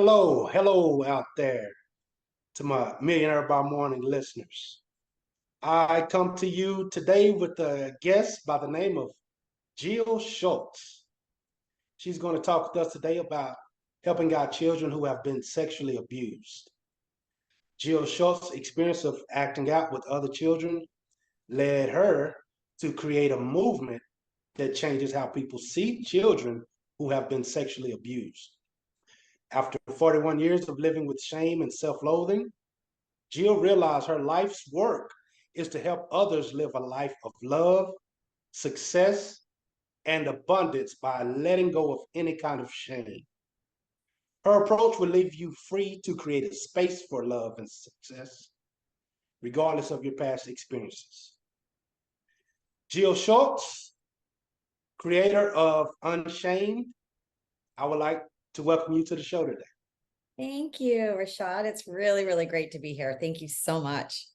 Hello out there to my Millionaire by Morning listeners. I come to you today with a guest by the name of Jill Schultz. She's going to talk with us today about helping out children who have been sexually abused. Jill Schultz's experience of acting out with other children led her to create a movement that changes how people see children who have been sexually abused. After 41 years of living with shame and self-loathing, Jill realized her life's work is to help others live a life of love, success, and abundance by letting go of any kind of shame. Her approach will leave you free to create a space for love and success, regardless of your past experiences. Jill Schultz, creator of Unshamed, I would like to welcome you to the show today. Thank you, Rashad. It's really, really great to be here. Thank you so much.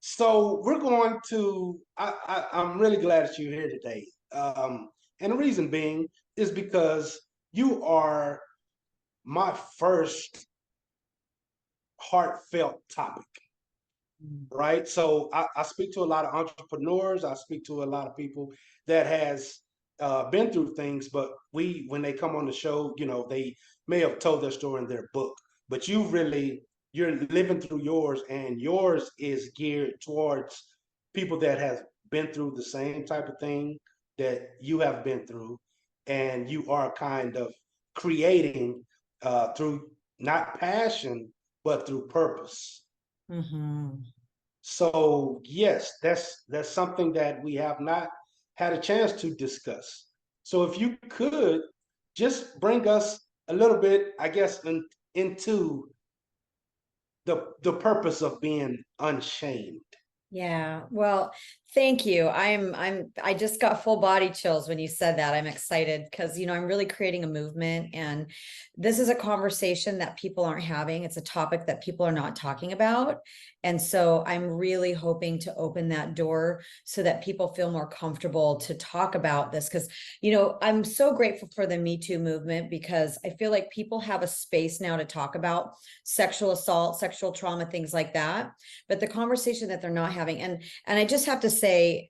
So we're going to, I'm really glad that you're here today. And the reason being is because you are my first heartfelt topic, right? So I speak to a lot of entrepreneurs. I speak to a lot of people that has been through things, but when they come on the show, they may have told their story in their book, but you're living through yours, and yours is geared towards people that have been through the same type of thing that you have been through, and you are kind of creating through not passion, but through purpose. Mm-hmm. So yes, that's something that we have not had a chance to discuss. So if you could just bring us a little bit, I guess, into the purpose of being unshamed. Yeah, well, thank you. I just got full body chills when you said that. I'm excited because, I'm really creating a movement, and this is a conversation that people aren't having. It's a topic that people are not talking about. And so I'm really hoping to open that door so that people feel more comfortable to talk about this. Because, I'm so grateful for the Me Too movement, because I feel like people have a space now to talk about sexual assault, sexual trauma, things like that. But the conversation that they're not having, and I just have to say,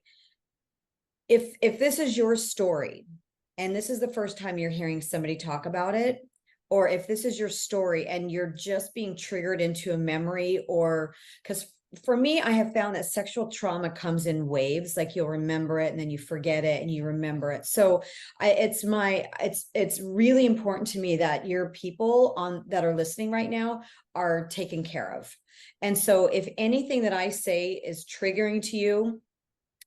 if this is your story and this is the first time you're hearing somebody talk about it, or if this is your story and you're just being triggered into a memory, or because for me, I have found that sexual trauma comes in waves. Like, you'll remember it and then you forget it and you remember it. So it's really important to me that your people that are listening right now are taken care of. And so if anything that I say is triggering to you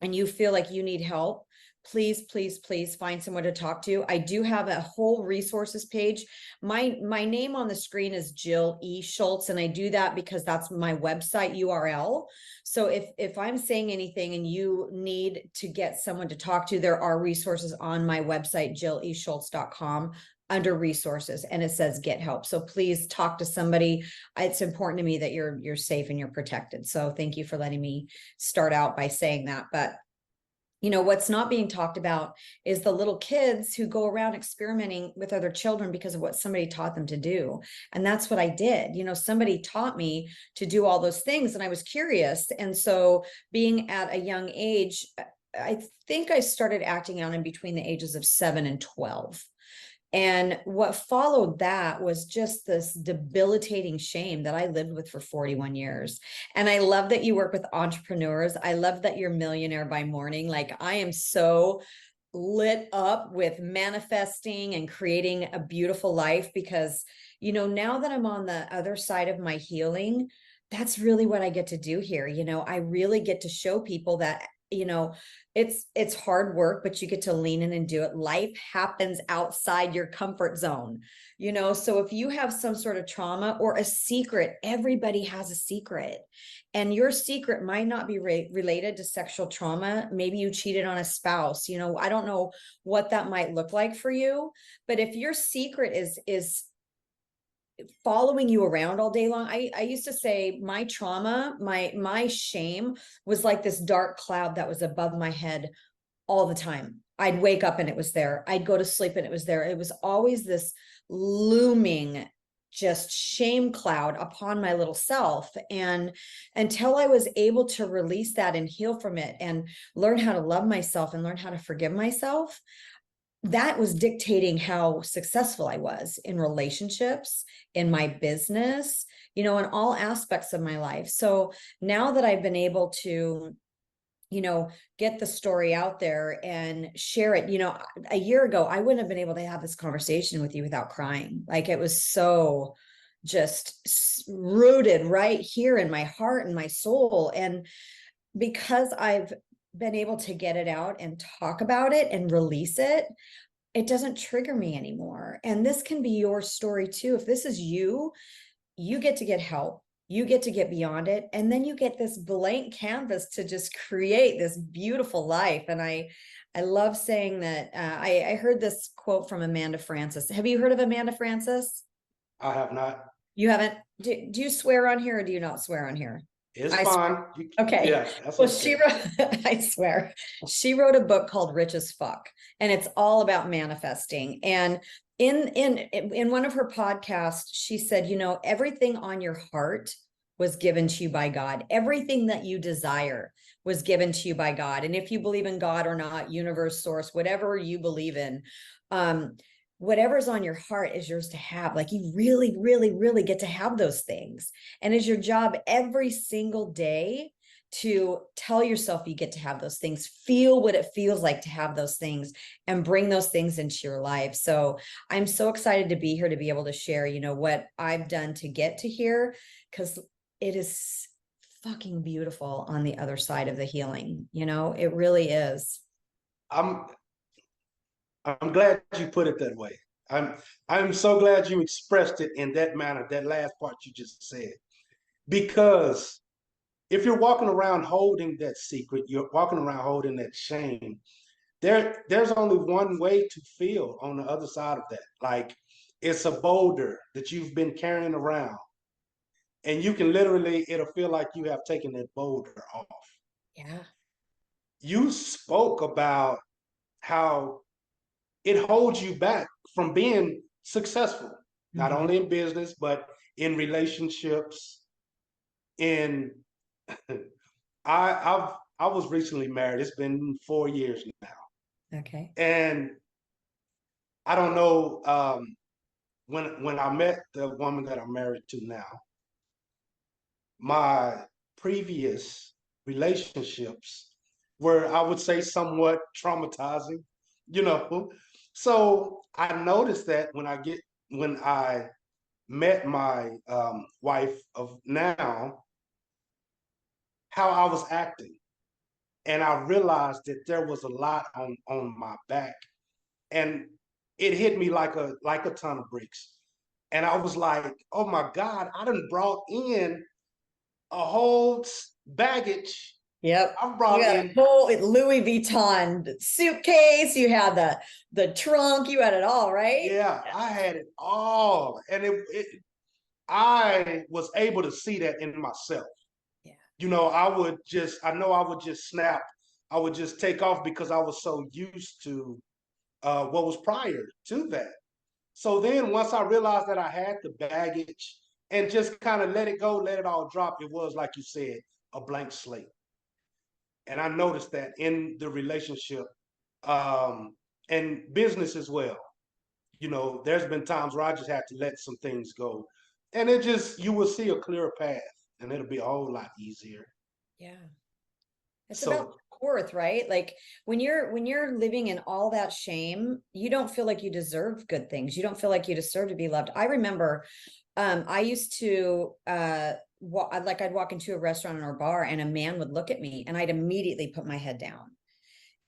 and you feel like you need help, please, please, please find someone to talk to. I do have a whole resources page. My name on the screen is Jill E. Schultz, and I do that because that's my website URL. So if I'm saying anything and you need to get someone to talk to, there are resources on my website, jilleshultz.com, under resources, and it says get help. So please talk to somebody. It's important to me that you're safe and you're protected. So thank you for letting me start out by saying that. But what's not being talked about is the little kids who go around experimenting with other children because of what somebody taught them to do. And that's what I did. Somebody taught me to do all those things, and I was curious. And so being at a young age, I think I started acting out in between the ages of 7 and 12. And what followed that was just this debilitating shame that I lived with for 41 years. And I love that you work with entrepreneurs. I love that you're Millionaire by Morning. Like, I am so lit up with manifesting and creating a beautiful life because, now that I'm on the other side of my healing, that's really what I get to do here. I really get to show people that, it's hard work, but you get to lean in and do it. Life happens outside your comfort zone, so if you have some sort of trauma or a secret, everybody has a secret, and your secret might not be related to sexual trauma. Maybe you cheated on a spouse. I don't know what that might look like for you, but if your secret is following you around all day long. I used to say my trauma, my shame was like this dark cloud that was above my head all the time. I'd wake up and it was there. I'd go to sleep and it was there. It was always this looming just shame cloud upon my little self. And until I was able to release that and heal from it and learn how to love myself and learn how to forgive myself, that was dictating how successful I was in relationships, in my business, in all aspects of my life. So now that I've been able to, get the story out there and share it, a year ago, I wouldn't have been able to have this conversation with you without crying. Like, it was so just rooted right here in my heart and my soul. And because I've been able to get it out and talk about it and release it, it doesn't trigger me anymore. And this can be your story too. If this is you, you get to get help. You get to get beyond it. And then you get this blank canvas to just create this beautiful life. And I love saying that. I heard this quote from Amanda Frances. Have you heard of Amanda Frances? I have not. You haven't? Do you swear on here or do you not swear on here? It's fine. Okay. Yeah, that's well, okay. she wrote, I swear, she wrote a book called Rich as Fuck, and it's all about manifesting. And in one of her podcasts, she said, everything on your heart was given to you by God. Everything that you desire was given to you by God. And if you believe in God or not, universe, source, whatever you believe in, whatever's on your heart is yours to have. Like, you really, really, really get to have those things. And it's your job every single day to tell yourself you get to have those things, feel what it feels like to have those things, and bring those things into your life. So I'm so excited to be here to be able to share, what I've done to get to here, because it is fucking beautiful on the other side of the healing. It really is. I'm glad you put it that way. I'm so glad you expressed it in that manner, that last part you just said. Because if you're walking around holding that secret, you're walking around holding that shame, there's only one way to feel on the other side of that. Like, it's a boulder that you've been carrying around. And you can literally, it'll feel like you have taken that boulder off. Yeah. You spoke about how it holds you back from being successful, not only in business, but in relationships. I was recently married. It's been 4 years now. Okay. And I don't know, when I met the woman that I'm married to now, my previous relationships were, I would say, somewhat traumatizing, So I noticed that when I met my wife of now, how I was acting. And I realized that there was a lot on my back. And it hit me like a ton of bricks. And I was like, oh my God, I done brought in a whole baggage. Yep. I brought you had in a whole Louis Vuitton suitcase. You had the trunk. You had it all, right? Yeah, I had it all. And I was able to see that in myself. Yeah. I would just snap. I would just take off because I was so used to what was prior to that. So then once I realized that I had the baggage and just kind of let it go, let it all drop, it was, like you said, a blank slate. And I noticed that in the relationship, and business as well. There's been times where I just had to let some things go. And you will see a clearer path, and it'll be a whole lot easier. Yeah. It's about worth, right? Like, when you're living in all that shame, you don't feel like you deserve good things. You don't feel like you deserve to be loved. I remember I used to I'd walk into a restaurant or a bar, and a man would look at me, and I'd immediately put my head down.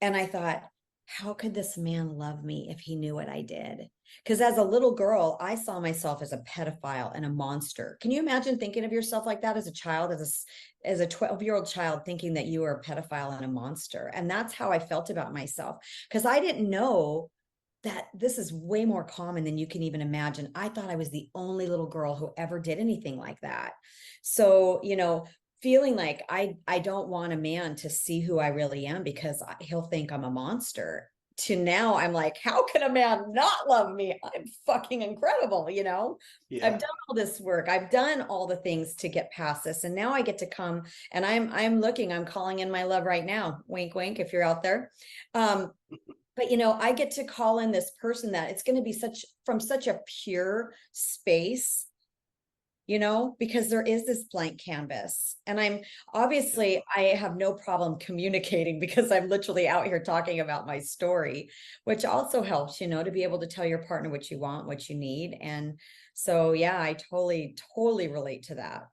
And I thought, how could this man love me if he knew what I did? Because as a little girl, I saw myself as a pedophile and a monster. Can you imagine thinking of yourself like that as a child, as a 12-year-old child, thinking that you were a pedophile and a monster? And that's how I felt about myself, because I didn't know that this is way more common than you can even imagine. I thought I was the only little girl who ever did anything like that. So, feeling like I don't want a man to see who I really am because he'll think I'm a monster. to now I'm like, how can a man not love me? I'm fucking incredible, you know? Yeah. I've done all this work. I've done all the things to get past this. And now I get to come and I'm calling in my love right now. Wink, wink, if you're out there. But you know, I get to call in this person that it's going to be from such a pure space, you know, because there is this blank canvas. And I have no problem communicating because I'm literally out here talking about my story, which also helps, you know, to be able to tell your partner what you want, what you need. And so, yeah, I totally, totally relate to that.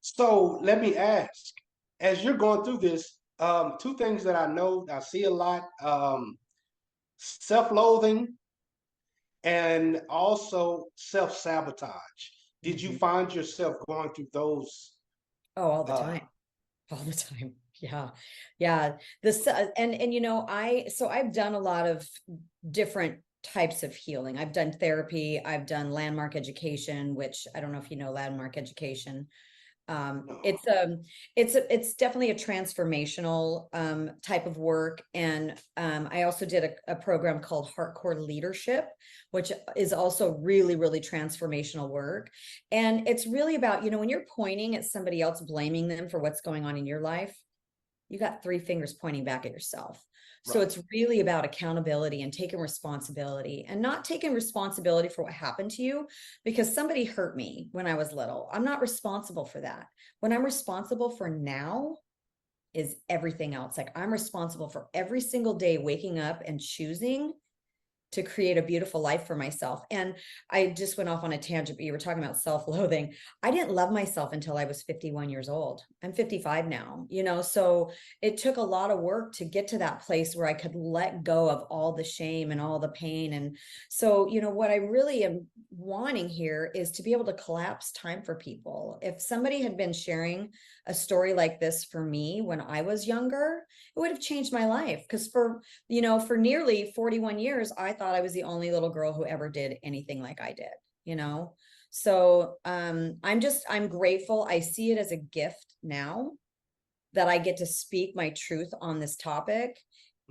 So let me ask, as you're going through this, two things that I know I see a lot, self-loathing and also self-sabotage. Did you Mhm. find yourself going through those? Oh, all the time. All the time. Yeah. Yeah. And you know, I've done a lot of different types of healing. I've done therapy, I've done landmark education, which I don't know if you know landmark education. It's it's definitely a transformational type of work. And I also did a program called Hardcore Leadership, which is also really, really transformational work. And it's really about, you know, when you're pointing at somebody else, blaming them for what's going on in your life, you got three fingers pointing back at yourself. So Right. it's really about accountability and taking responsibility, and not taking responsibility for what happened to you because somebody hurt me when I was little. I'm not responsible for that. What I'm responsible for now is everything else. Like I'm responsible for every single day waking up and choosing to create a beautiful life for myself. And I just went off on a tangent, but you were talking about self-loathing. I didn't love myself until I was 51 years old. I'm 55 now, you know, so it took a lot of work to get to that place where I could let go of all the shame and all the pain. And so, you know, what I really am wanting here is to be able to collapse time for people. If somebody had been sharing a story like this for me when I was younger, it would have changed my life. Because for nearly 41 years, I thought I was the only little girl who ever did anything like I did, you know? So I'm grateful. I see it as a gift now that I get to speak my truth on this topic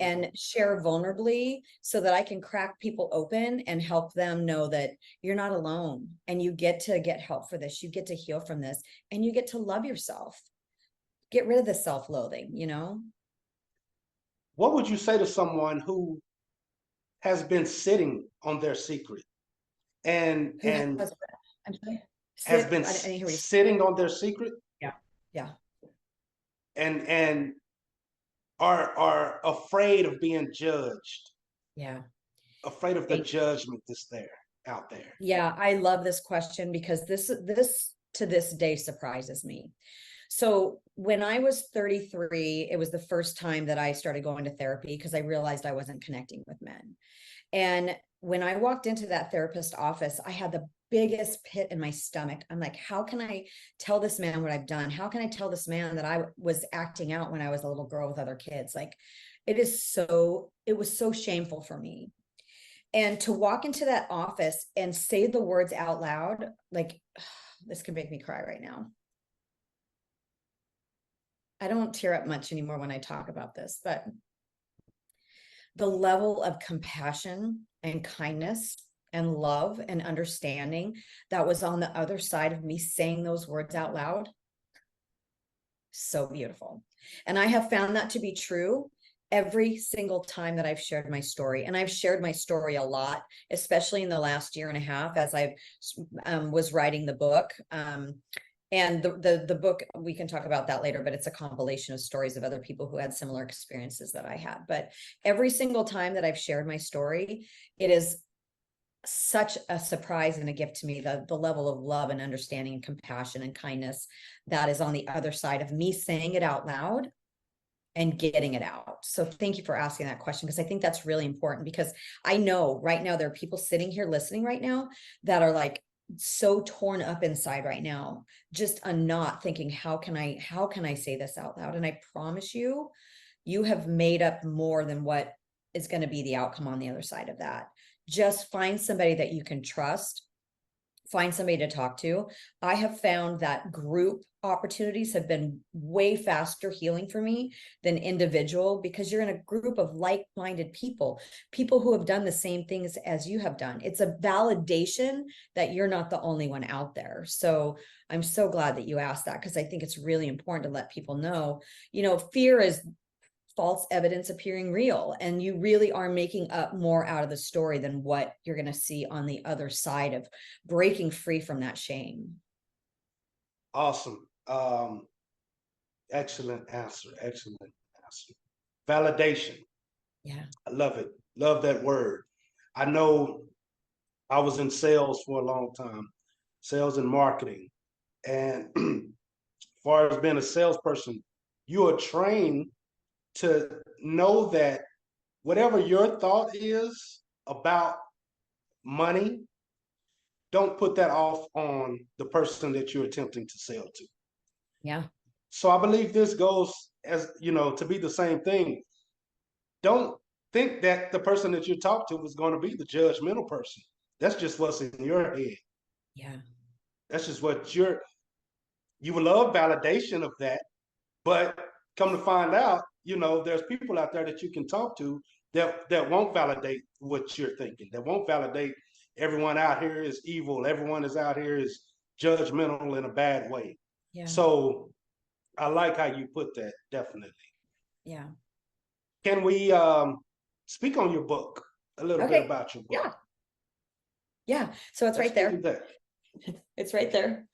and share vulnerably so that I can crack people open and help them know that you're not alone, and you get to get help for this. You get to heal from this, and you get to love yourself. Get rid of the self-loathing, you know? What would you say to someone who has been sitting on their secret and Who has, I'm sorry, has sit, been I didn't hear what you said. sitting on their secret Yeah. Yeah. and are afraid of being judged, Yeah. afraid of the judgment that's out there? Yeah, I love this question because this to this day surprises me. So when I was 33, it was the first time that I started going to therapy because I realized I wasn't connecting with men. And when I walked into that therapist office, I had the biggest pit in my stomach. I'm like, how can I tell this man what I've done? How can I tell this man that I was acting out when I was a little girl with other kids? Like, it was so shameful for me. And to walk into that office and say the words out loud, like, this could make me cry right now. I don't tear up much anymore when I talk about this, but the level of compassion and kindness and love and understanding that was on the other side of me saying those words out loud, so beautiful. And I have found that to be true every single time that I've shared my story. And I've shared my story a lot, especially in the last year and a half as I was writing the book. And the book, we can talk about that later, but it's a compilation of stories of other people who had similar experiences that I had. But every single time that I've shared my story, it is such a surprise and a gift to me, the level of love and understanding and compassion and kindness that is on the other side of me saying it out loud and getting it out. So thank you for asking that question, because I think that's really important, because I know right now there are people sitting here listening right now that are like so torn up inside right now, just a knot thinking, how can I say this out loud? And I promise you, you have made up more than what is going to be the outcome on the other side of that. Just find somebody that you can trust. find somebody to talk to. I have found that group opportunities have been way faster healing for me than individual, because you're in a group of like-minded people who have done the same things as you have done. It's a validation that you're not the only one out there. So I'm so glad that you asked that, because I think it's really important to let people know, fear is false evidence appearing real, and you really are making up more out of the story than what you're going to see on the other side of breaking free from that shame. Awesome. Excellent answer. Validation. Yeah. I love it. Love that word. I know I was in sales for a long time, sales and marketing. And as far as being a salesperson, you are trained to know that whatever your thought is about money, don't put that off on the person that you're attempting to sell to. Yeah. So I believe this goes as, to be the same thing. Don't think that the person that you talk to is going to be the judgmental person. That's just what's in your head. Yeah. That's just what you would love validation of that, but come to find out, there's people out there that you can talk to that won't validate what you're thinking, that won't validate everyone out here is evil, everyone is out here is judgmental in a bad way. Yeah. So I like how you put that, definitely. Yeah. Can we speak on your book, a little bit about your book? Yeah. So it's right there. It's right there.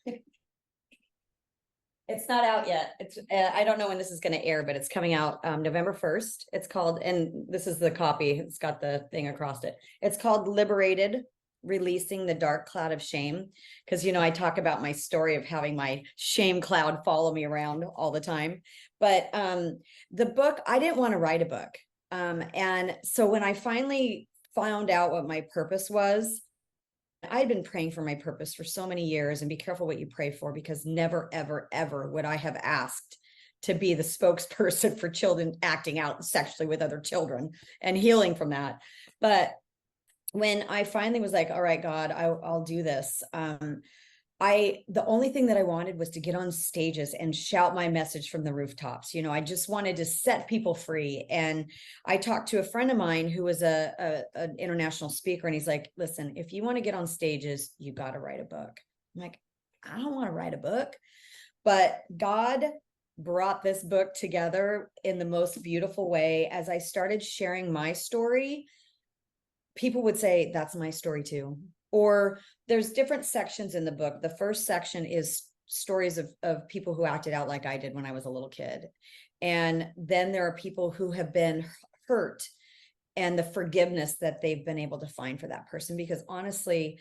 It's not out yet. It's I don't know when this is going to air, but it's coming out November 1st. It's called, and this is the copy. It's got the thing across it. It's called Liberated, Releasing the Dark Cloud of Shame. Because, I talk about my story of having my shame cloud follow me around all the time. But the book, I didn't want to write a book. And so when I finally found out what my purpose was, I had been praying for my purpose for so many years, and be careful what you pray for, because never, ever, ever would I have asked to be the spokesperson for children acting out sexually with other children and healing from that. But when I finally was like, all right, God, I'll do this. The only thing that I wanted was to get on stages and shout my message from the rooftops. I just wanted to set people free. And I talked to a friend of mine who was an international speaker, and he's like, listen, if you want to get on stages, you got to write a book. I'm like, I don't want to write a book. But God brought this book together in the most beautiful way. As I started sharing my story, people would say, that's my story too. Or there's different sections in the book. The first section is stories of people who acted out like I did when I was a little kid. And then there are people who have been hurt, and the forgiveness that they've been able to find for that person. Because honestly,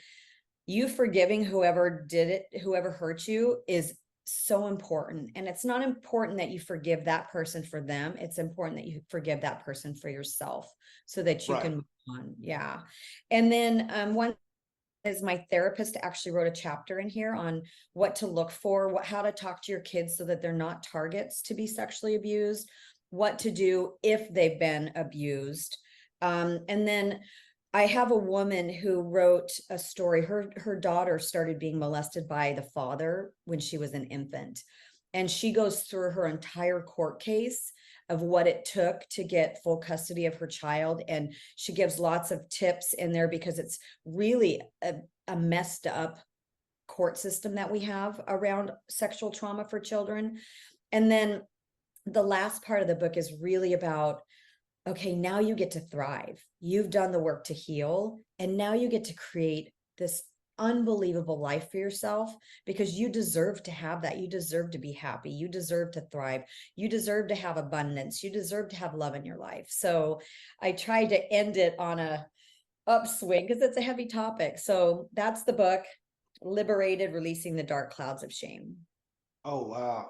you forgiving whoever did it, whoever hurt you, is so important. And it's not important that you forgive that person for them. It's important that you forgive that person for yourself, so that you can move on. Yeah. And then one is my therapist actually wrote a chapter in here on what to look for, how to talk to your kids so that they're not targets to be sexually abused, what to do if they've been abused. And then I have a woman who wrote a story. Her daughter started being molested by the father when she was an infant. And she goes through her entire court case of what it took to get full custody of her child. And she gives lots of tips in there, because it's really a messed up court system that we have around sexual trauma for children. And then the last part of the book is really about, okay, now you get to thrive. You've done the work to heal, and now you get to create this unbelievable life for yourself, because you deserve to have that. You deserve to be happy. You deserve to thrive. You deserve to have abundance. You deserve to have love in your life. So I tried to end it on a upswing, because it's a heavy topic. So that's the book, Liberated, Releasing the Dark Clouds of Shame. Oh, wow.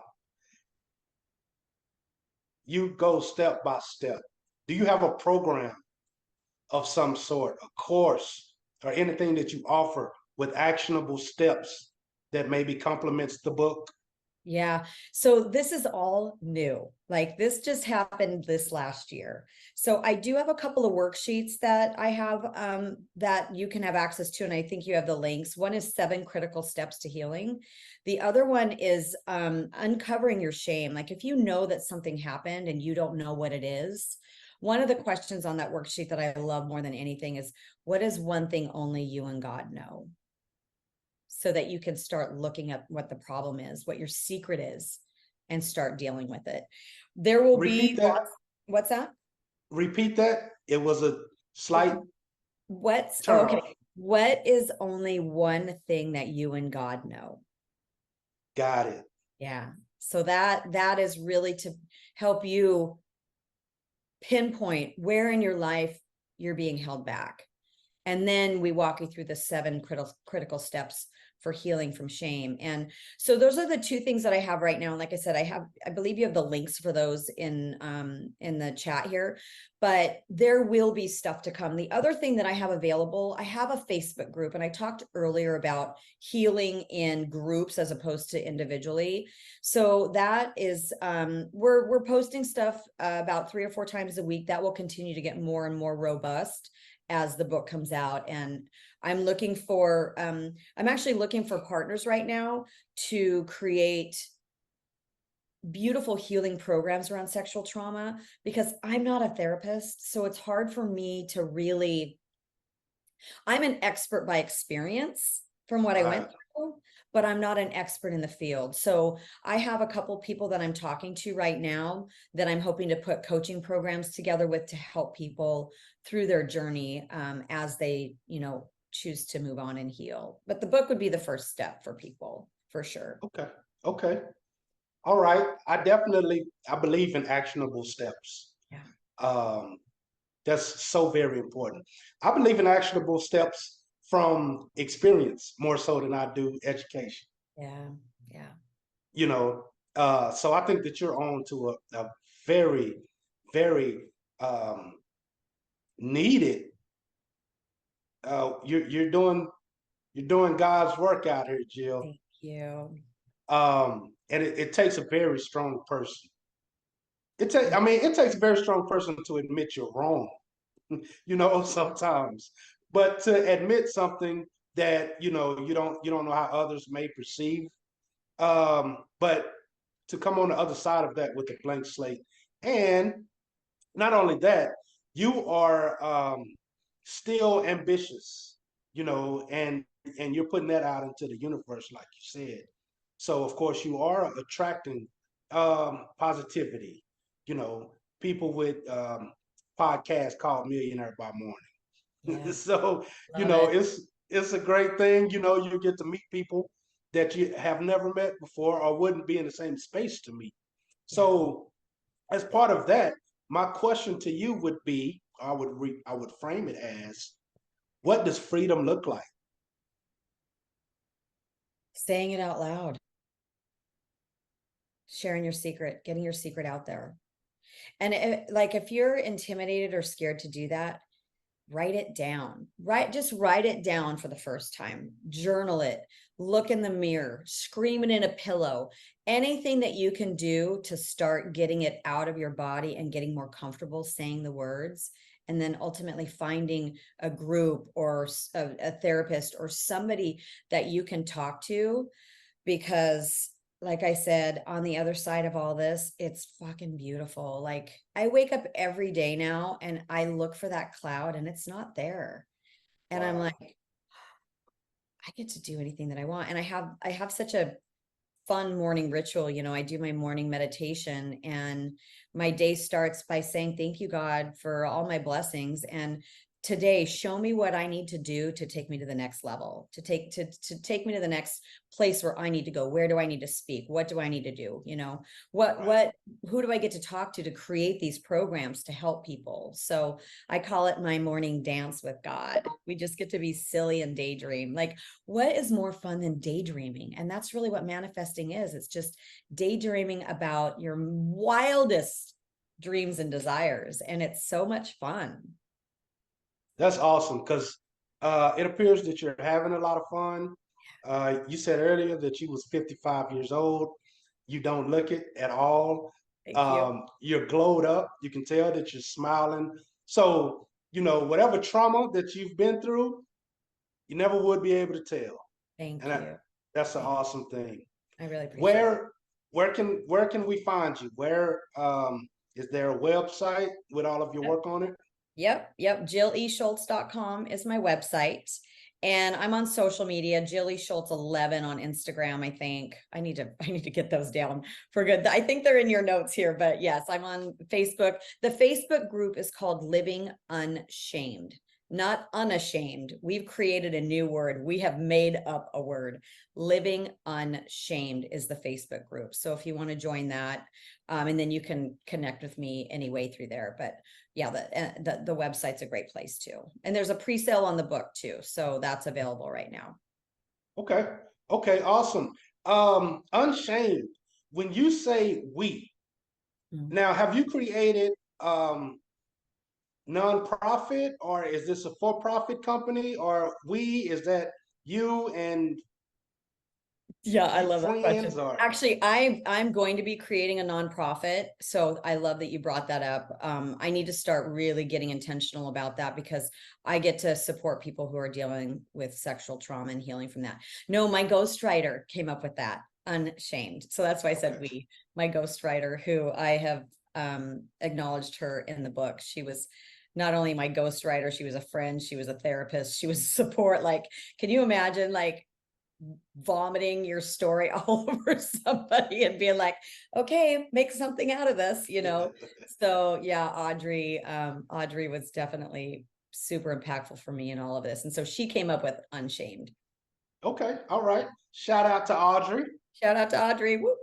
You go step by step. Do you have a program of some sort, a course, or anything that you offer with actionable steps that maybe complements the book? Yeah. So this is all new. Like this just happened this last year. So I do have a couple of worksheets that I have that you can have access to. And I think you have the links. One is 7 critical steps to healing. The other one is uncovering your shame. Like if you know that something happened and you don't know what it is, one of the questions on that worksheet that I love more than anything is, what is one thing only you and God know? So that you can start looking at what the problem is, what your secret is, and start dealing with it. There will Repeat be that. what's that? Repeat that. It was a slight turn Okay. off. What is only one thing that you and God know? Got it. Yeah. So that is really to help you pinpoint where in your life you're being held back. And then we walk you through the 7 critical steps for healing from shame. And so those are the 2 things that I have right now. And like I said, I believe you have the links for those in the chat here, but there will be stuff to come. The other thing that I have available, I have a Facebook group, and I talked earlier about healing in groups as opposed to individually. So that is, we're posting stuff about 3 or 4 times a week. That will continue to get more and more robust as the book comes out. And I'm looking for, I'm actually looking for partners right now to create beautiful healing programs around sexual trauma, because I'm not a therapist. So it's hard for me to really, I'm an expert by experience from what I went through, but I'm not an expert in the field. So I have a couple people that I'm talking to right now that I'm hoping to put coaching programs together with to help people through their journey as they, choose to move on and heal. But the book would be the first step for people, for sure. Okay. Okay. All right. I believe in actionable steps. Yeah. That's so very important. I believe in actionable steps from experience more so than I do education. Yeah. Yeah. So I think that you're on to a very, very needed. You're doing God's work out here, Jill. Thank you. And it takes a very strong person. It takes a very strong person to admit you're wrong, sometimes. But to admit something that you don't know how others may perceive. But to come on the other side of that with a blank slate. And not only that, you are still ambitious, and you're putting that out into the universe, like you said. So of course you are attracting positivity, people with podcasts called Millionaire by Morning. Yeah. So, Love it. it's a great thing, you get to meet people that you have never met before or wouldn't be in the same space to meet. Yeah. So as part of that, my question to you would be, I would frame it as, what does freedom look like? Saying it out loud, sharing your secret, getting your secret out there. And if you're intimidated or scared to do that, write it down. Just write it down for the first time. Journal it. Look in the mirror. Scream it in a pillow. Anything that you can do to start getting it out of your body and getting more comfortable saying the words, and then ultimately finding a group or a therapist or somebody that you can talk to, because like I said, on the other side of all this, it's fucking beautiful. Like I wake up every day now and I look for that cloud and it's not there. And I'm like, I get to do anything that I want. And I have such a fun morning ritual. I do my morning meditation, and my day starts by saying, thank you, God, for all my blessings. And today, show me what I need to do to take me to the next level, to take me to the next place where I need to go. Where do I need to speak? What do I need to do? Who do I get to talk to create these programs to help people? So I call it my morning dance with God. We just get to be silly and daydream. Like, what is more fun than daydreaming? And that's really what manifesting is. It's just daydreaming about your wildest dreams and desires. And it's so much fun. That's awesome, because it appears that you're having a lot of fun. You said earlier that you was 55 years old. You don't look it at all. Thank you. You're glowed up. You can tell that you're smiling. So, you know, whatever trauma that you've been through, you never would be able to tell. Thank And you. that's an awesome thing. I really appreciate it. Where can we find you? Where is there a website with all of your work on it? Yep. JillESchultz.com is my website. And I'm on social media, Jill E. Schultz 11 on Instagram, I think. I need to get those down for good. I think they're in your notes here, but yes, I'm on Facebook. The Facebook group is called Living Unshamed, not unashamed. We've created a new word. We have made up a word. Living Unshamed is the Facebook group. So if you want to join that, and then you can connect with me anyway through there. But yeah, the website's a great place too. And there's a pre-sale on the book too. So that's available right now. Okay. Okay, awesome. Unshamed. When you say we, now have you created nonprofit, or is this a for-profit company, or is that you and yeah, I love that question. or Actually, I'm going to be creating a nonprofit. So I love that you brought that up. I need to start really getting intentional about that because I get to support people who are dealing with sexual trauma and healing from that. No, my ghostwriter came up with that, Unshamed. So that's why I said we, my ghostwriter, who I have acknowledged her in the book. She was not only my ghostwriter, she was a friend, she was a therapist, she was support. Like, can you imagine like vomiting your story all over somebody and being like, okay, make something out of this, you know? So yeah, Audrey was definitely super impactful for me in all of this. And so she came up with Unshamed. Okay, all right. Shout out to Audrey. Shout out to Audrey. Woo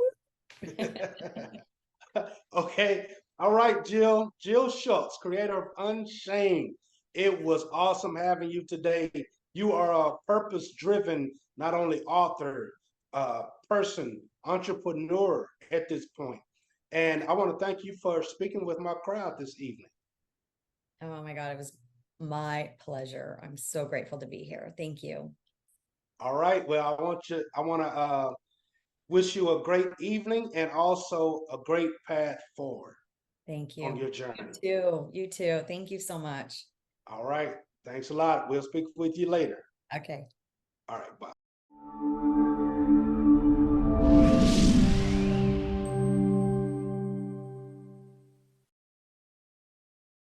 woo. Okay, all right, Jill. Jill Schultz, creator of Unshamed. It was awesome having you today. You are a purpose-driven, not only author, person, entrepreneur at this point. And I want to thank you for speaking with my crowd this evening. Oh my God, it was my pleasure. I'm so grateful to be here. Thank you. All right. Well, I want to wish you a great evening and also a great path forward. Thank you. On your journey. You too. You too. Thank you so much. All right. Thanks a lot. We'll speak with you later. Okay. All right. Bye.